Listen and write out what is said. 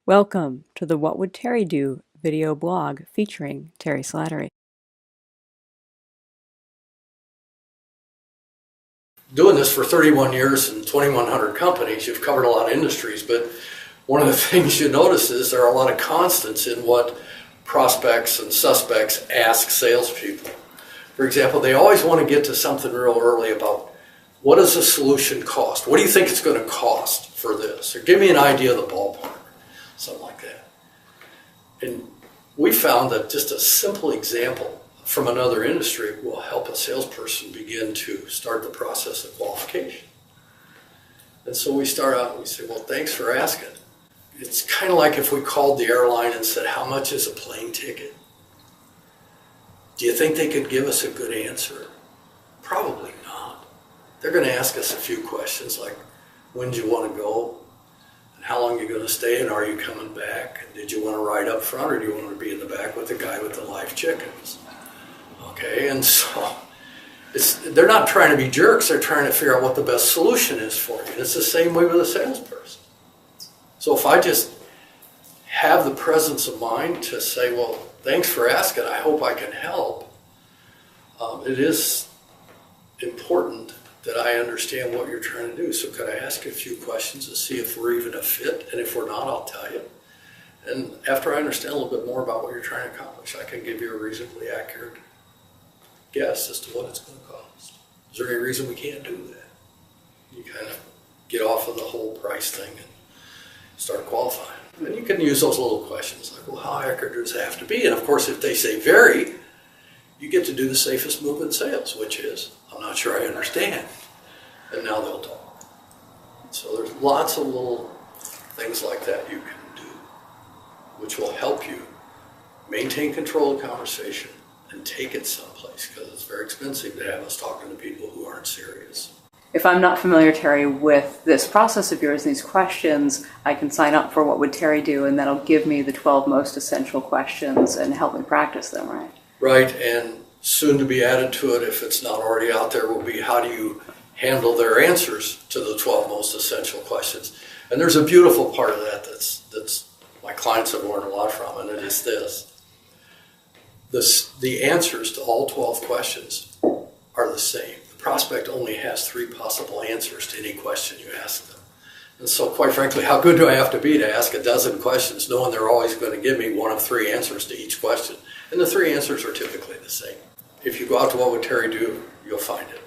Welcome to the What Would Terry Do video blog featuring Terry Slattery. Doing this for 31 years and 2,100 companies, you've covered a lot of industries, but one of the things you notice is there are a lot of constants in what prospects and suspects ask salespeople. For example, they always want to get to something real early about what does a solution cost? What do you think it's going to cost for this? Or give me an idea of the ballpark, something like that. And we found that just a simple example from another industry will help a salesperson begin to start the process of qualification. And so we start out and we say, well, thanks for asking. It's kind of like if we called the airline and said, how much is a plane ticket? Do you think they could give us a good answer? Probably not. They're going to ask us a few questions like, when do you want to go? And how long are you going to stay? And are you coming back? And did you want to ride up front or do you want to be in the back with the guy with the live chickens? Okay, and so they're not trying to be jerks. They're trying to figure out what the best solution is for you. And it's the same way with a salesperson. So if I just have the presence of mind to say, well, thanks for asking. I hope I can help. It is important that I understand what you're trying to do. So could I ask you a few questions to see if we're even a fit? And if we're not, I'll tell you. And after I understand a little bit more about what you're trying to accomplish, I can give you a reasonably accurate guess as to what it's going to cost. Is there any reason we can't do that? You kind of get off of the whole price thing and start qualifying. And you can use those little questions like, well, how accurate does it have to be? And of course, if they say very, you get to do the safest move in sales, which is, I'm not sure I understand. And now they'll talk. So there's lots of little things like that you can do, which will help you maintain control of conversation and take it someplace, because it's very expensive to have us talking to people who aren't serious. If I'm not familiar, Terry, with this process of yours, these questions, I can sign up for What Would Terry Do, and that'll give me the 12 most essential questions and help me practice them, right? Right, and soon to be added to it, if it's not already out there, will be how do you handle their answers to the 12 most essential questions. And there's a beautiful part of that that's my clients have learned a lot from, and it is this. The answers to all 12 questions are the same. The prospect only has 3 possible answers to any question you ask them. And so quite frankly, how good do I have to be to ask a dozen questions knowing they're always going to give me one of 3 answers to each question? And the 3 answers are typically the same. If you go out to What Would Terry Do, you'll find it.